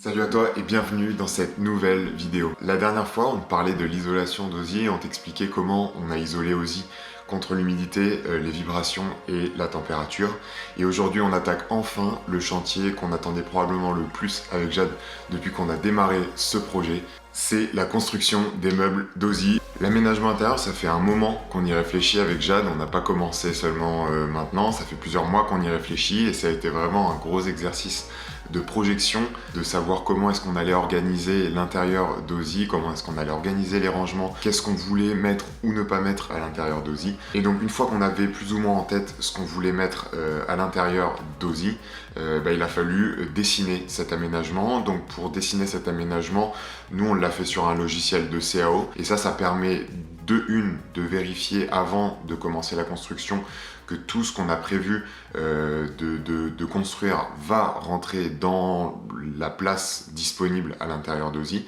Salut à toi et bienvenue dans cette nouvelle vidéo. La dernière fois, on parlait de l'isolation d'Ozzy et on t'expliquait comment on a isolé Ozzy contre l'humidité, les vibrations et la température. Et aujourd'hui, on attaque enfin le chantier qu'on attendait probablement le plus avec Jade depuis qu'on a démarré ce projet. C'est la construction des meubles d'Ozzy. L'aménagement intérieur, ça fait un moment qu'on y réfléchit avec Jade, on n'a pas commencé seulement maintenant, ça fait plusieurs mois qu'on y réfléchit et ça a été vraiment un gros exercice de projection, de savoir comment est-ce qu'on allait organiser l'intérieur d'Ozzy, comment est-ce qu'on allait organiser les rangements, qu'est-ce qu'on voulait mettre ou ne pas mettre à l'intérieur d'Ozzy. Et donc une fois qu'on avait plus ou moins en tête ce qu'on voulait mettre à l'intérieur d'Ozzy, il a fallu dessiner cet aménagement. Donc pour dessiner cet aménagement, nous on l'a fait sur un logiciel de CAO et ça permet de vérifier avant de commencer la construction que tout ce qu'on a prévu de construire va rentrer dans la place disponible à l'intérieur d'Ozzy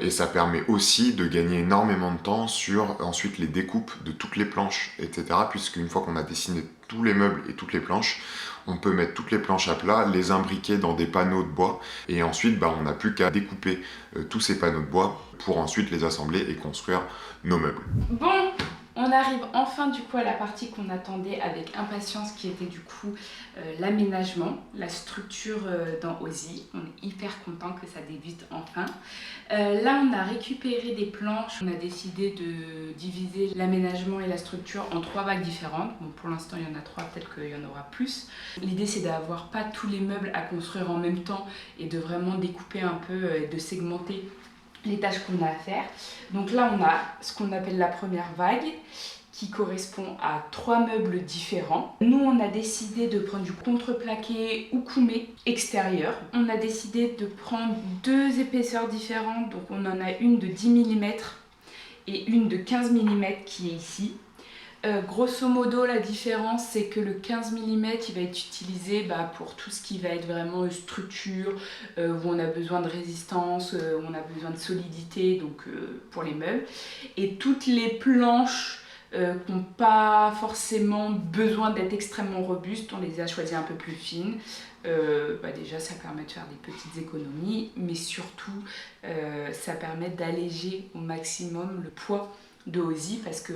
et ça permet aussi de gagner énormément de temps sur ensuite les découpes de toutes les planches, etc. Puisqu'une fois qu'on a dessiné tous les meubles et toutes les planches, on peut mettre toutes les planches à plat, les imbriquer dans des panneaux de bois et ensuite on n'a plus qu'à découper tous ces panneaux de bois pour ensuite les assembler et construire nos meubles. Bon, on arrive enfin du coup à la partie qu'on attendait avec impatience qui était du coup l'aménagement, la structure dans Ozzy. On est hyper content que ça débute enfin. Là on a récupéré des planches, on a décidé de diviser l'aménagement et la structure en 3 vagues différentes. Bon, pour l'instant il y en a 3, peut-être qu'il y en aura plus. L'idée c'est d'avoir pas tous les meubles à construire en même temps et de vraiment découper un peu, de segmenter les tâches qu'on a à faire. Donc là on a ce qu'on appelle la première vague qui correspond à 3 meubles différents. Nous on a décidé de prendre du contreplaqué ou koumé extérieur. On a décidé de prendre 2 épaisseurs différentes, donc on en a une de 10 mm et une de 15 mm qui est ici. Grosso modo, la différence, c'est que le 15 mm, il va être utilisé pour tout ce qui va être vraiment structure, où on a besoin de résistance, où on a besoin de solidité, donc pour les meubles. Et toutes les planches qui n'ont pas forcément besoin d'être extrêmement robustes, on les a choisies un peu plus fines. Déjà, ça permet de faire des petites économies, mais surtout, ça permet d'alléger au maximum le poids de Ozzy parce que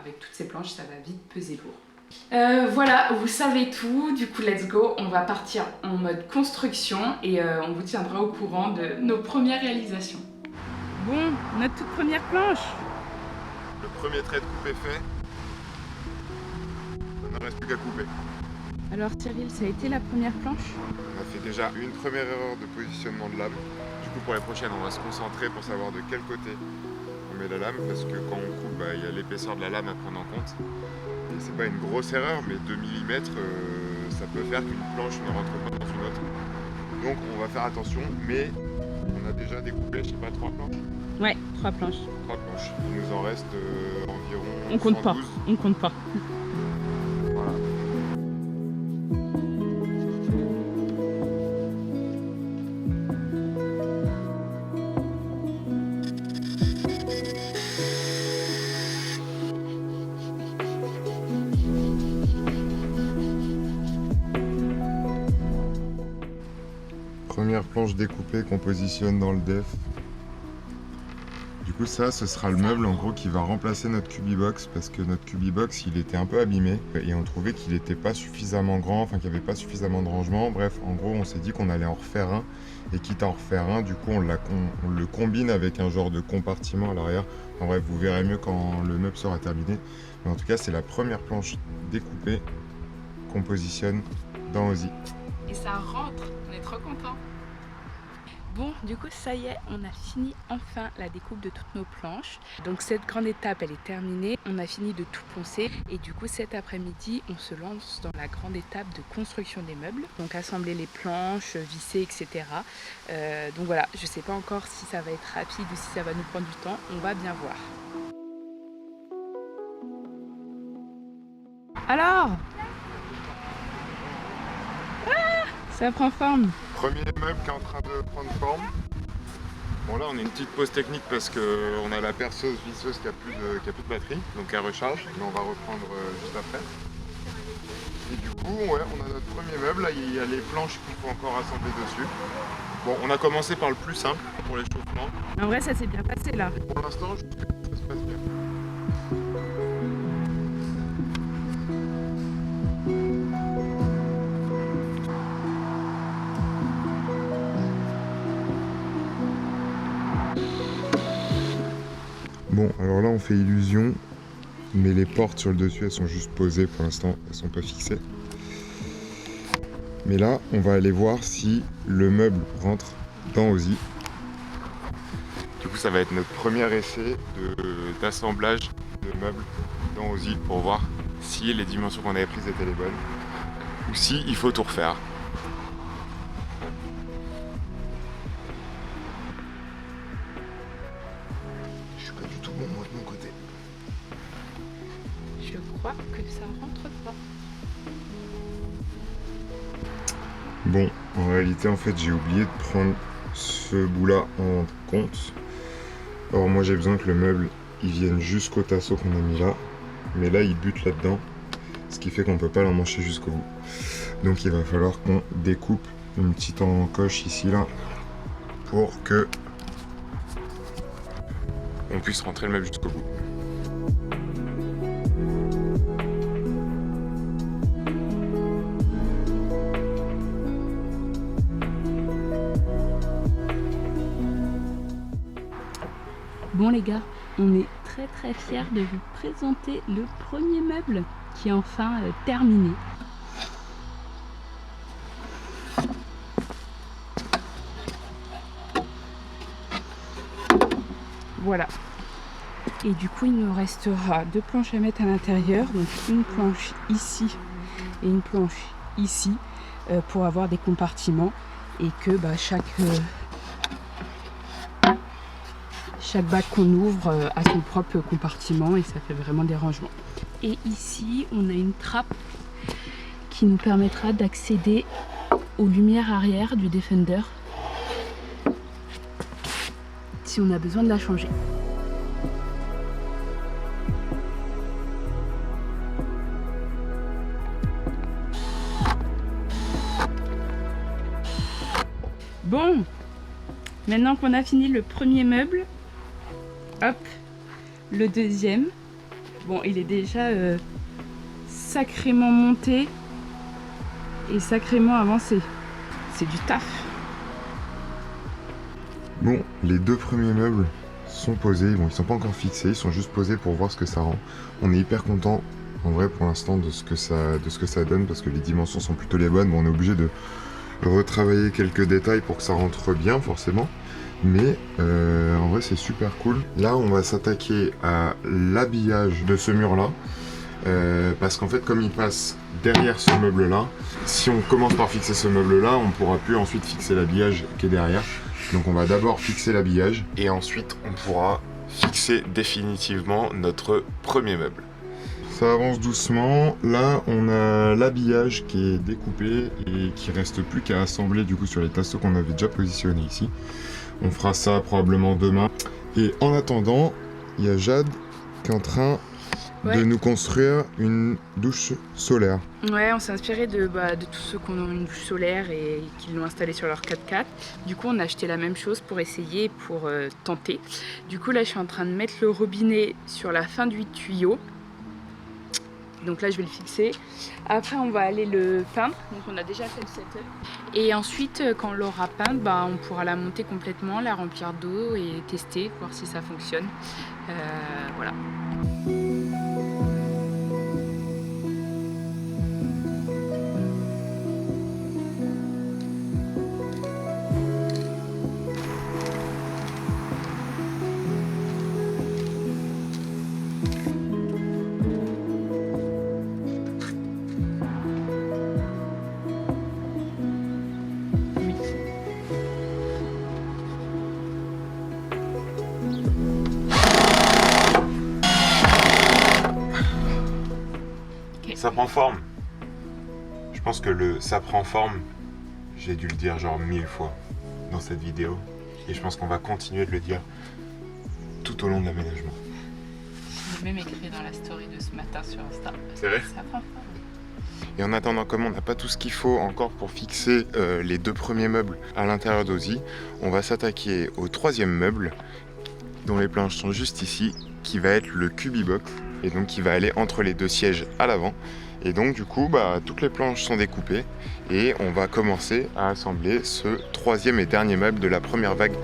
avec toutes ces planches ça va vite peser lourd. Voilà, vous savez tout, du coup let's go, on va partir en mode construction et on vous tiendra au courant de nos premières réalisations. Bon, notre toute première planche. Le premier trait de coupe est fait, il ne reste plus qu'à couper. Alors Cyril, ça a été la première planche? On a fait déjà une première erreur de positionnement de lame. Du coup pour les prochaines on va se concentrer pour savoir de quel côté on met la lame, parce que quand on coupe, il y a l'épaisseur de la lame à prendre en compte. Et c'est pas une grosse erreur, mais 2 mm, ça peut faire qu'une planche ne rentre pas dans une autre. Donc on va faire attention, mais on a déjà découpé, je sais pas, 3 planches. Ouais, 3 planches. 3 planches. Il nous en reste environ On compte 112. pas, on compte pas. Voilà. Première planche découpée qu'on positionne dans le def. Du coup ça, ce sera le meuble en gros qui va remplacer notre Cubibox parce que notre Cubibox il était un peu abîmé et on trouvait qu'il n'était pas suffisamment grand, enfin qu'il n'y avait pas suffisamment de rangement. Bref, en gros on s'est dit qu'on allait en refaire un et quitte à en refaire un, du coup on le combine avec un genre de compartiment à l'arrière. En bref, vous verrez mieux quand le meuble sera terminé. Mais en tout cas c'est la première planche découpée qu'on positionne dans Ozzy. Et ça rentre, on est trop contents. Bon, du coup, ça y est, on a fini enfin la découpe de toutes nos planches. Donc cette grande étape, elle est terminée. On a fini de tout poncer. Et du coup, cet après-midi, on se lance dans la grande étape de construction des meubles. Donc assembler les planches, visser, etc. Donc voilà, je ne sais pas encore si ça va être rapide ou si ça va nous prendre du temps. On va bien voir. Alors, ça prend forme. Premier meuble qui est en train de prendre forme. Bon là on a une petite pause technique parce qu'on a la perceuse visseuse qui a plus de batterie, donc elle recharge, mais on va reprendre juste après. Et du coup ouais, on a notre premier meuble, là il y a les planches qu'il faut encore assembler dessus. Bon, on a commencé par le plus simple pour l'échauffement. En vrai, ça s'est bien passé là. Pour l'instant, je trouve que ça se passe bien. Bon, alors là on fait illusion, mais les portes sur le dessus elles sont juste posées pour l'instant, elles sont pas fixées. Mais là on va aller voir si le meuble rentre dans Ozzy. Du coup ça va être notre premier essai d'assemblage de meubles dans Ozzy pour voir si les dimensions qu'on avait prises étaient les bonnes ou si il faut tout refaire. Je suis pas du tout bon moi de mon côté. Je crois que ça rentre pas. Bon, en réalité, en fait, j'ai oublié de prendre ce bout-là en compte. Alors moi, j'ai besoin que le meuble, il vienne jusqu'au tasseau qu'on a mis là. Mais là, il bute là-dedans, ce qui fait qu'on peut pas l'emmancher jusqu'au bout. Donc, il va falloir qu'on découpe une petite encoche ici, là, pour que on puisse rentrer le meuble jusqu'au bout. Bon les gars, on est très fiers de vous présenter le premier meuble qui est enfin terminé. Voilà. Et du coup il nous restera 2 planches à mettre à l'intérieur, donc une planche ici et une planche ici pour avoir des compartiments et que chaque bac qu'on ouvre a son propre compartiment et ça fait vraiment des rangements. Et ici, on a une trappe qui nous permettra d'accéder aux lumières arrière du Defender si on a besoin de la changer. Bon, maintenant qu'on a fini le premier meuble, hop, le deuxième. Bon, il est déjà sacrément monté et sacrément avancé. C'est du taf. Bon, les 2 premiers meubles sont posés. Bon, ils sont pas encore fixés, ils sont juste posés pour voir ce que ça rend. On est hyper content, en vrai, pour l'instant, de ce que ça donne parce que les dimensions sont plutôt les bonnes. Bon, on est obligé de retravailler quelques détails pour que ça rentre bien, forcément. Mais en vrai c'est super cool. Là on va s'attaquer à l'habillage de ce mur là parce qu'en fait comme il passe derrière ce meuble là, si on commence par fixer ce meuble là, on pourra plus ensuite fixer l'habillage qui est derrière. Donc on va d'abord fixer l'habillage et ensuite on pourra fixer définitivement notre premier meuble. Ça avance doucement. Là on a l'habillage qui est découpé et qui reste plus qu'à assembler du coup sur les tasseaux qu'on avait déjà positionnés ici. On fera ça probablement demain. Et en attendant, il y a Jade qui est en train de nous construire une douche solaire. Ouais, on s'est inspiré de tous ceux qui ont une douche solaire et qui l'ont installée sur leur 4x4. Du coup, on a acheté la même chose pour essayer, pour tenter. Du coup, là, je suis en train de mettre le robinet sur la fin du tuyau. Donc là je vais le fixer. Après on va aller le peindre. Donc on a déjà fait le setup. Et ensuite quand on l'aura peint, on pourra la monter complètement, la remplir d'eau et tester, voir si ça fonctionne. Voilà. Ça prend forme. Je pense que ça prend forme, j'ai dû le dire genre 1000 fois dans cette vidéo. Et je pense qu'on va continuer de le dire tout au long de l'aménagement. Je l'ai même écrit dans la story de ce matin sur Insta. C'est vrai ? Ça prend forme. Et en attendant, comme on n'a pas tout ce qu'il faut encore pour fixer les 2 premiers meubles à l'intérieur d'Ausy, on va s'attaquer au 3e meuble, dont les planches sont juste ici, qui va être le Cubibox, et donc qui va aller entre les 2 sièges à l'avant. Et donc du coup, toutes les planches sont découpées et on va commencer à assembler ce 3e et dernier meuble de la première vague.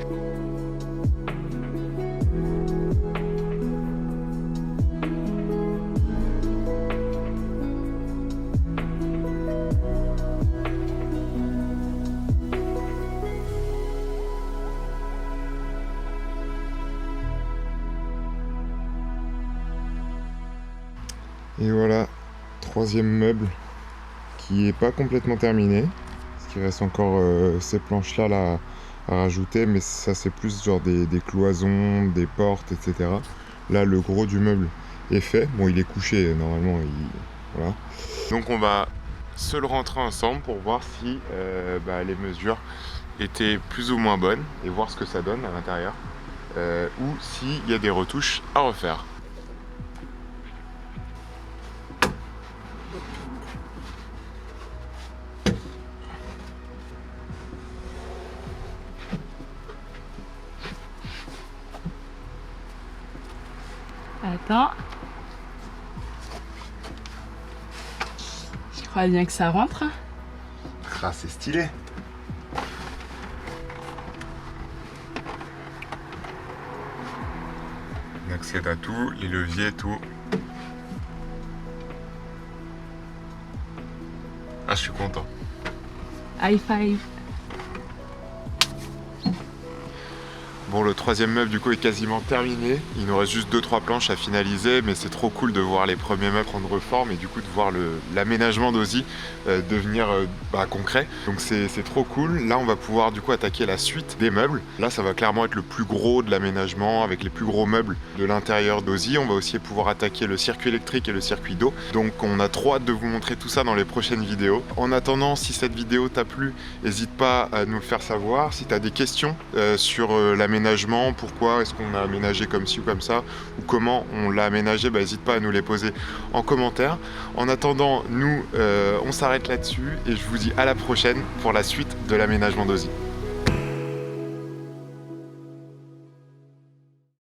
Et voilà, 3e meuble qui est pas complètement terminé, parce qu'il reste encore ces planches là à rajouter, mais ça c'est plus genre des cloisons, des portes, etc. Là le gros du meuble est fait, bon il est couché normalement, voilà. Donc on va se le rentrer ensemble pour voir si les mesures étaient plus ou moins bonnes et voir ce que ça donne à l'intérieur, ou s'il y a des retouches à refaire. Attends. Je crois bien que ça rentre. Ah, c'est stylé. On accède à tout, les leviers, tout. Ah, je suis content. High five. Bon, le 3e meuble du coup est quasiment terminé. Il nous reste juste 2-3 planches à finaliser, mais c'est trop cool de voir les premiers meubles prendre forme et du coup de voir l'aménagement d'Ausy devenir concret. Donc c'est trop cool. Là on va pouvoir du coup attaquer la suite des meubles. Là ça va clairement être le plus gros de l'aménagement avec les plus gros meubles de l'intérieur d'Ausy. On va aussi pouvoir attaquer le circuit électrique et le circuit d'eau. Donc on a trop hâte de vous montrer tout ça dans les prochaines vidéos. En attendant, si cette vidéo t'a plu, n'hésite pas à nous le faire savoir. Si tu as des questions sur l'aménagement, pourquoi est-ce qu'on a aménagé comme ci ou comme ça, ou comment on l'a aménagé, n'hésite pas à nous les poser en commentaire. En attendant, nous, on s'arrête là-dessus et je vous dis à la prochaine pour la suite de l'aménagement d'Ausy.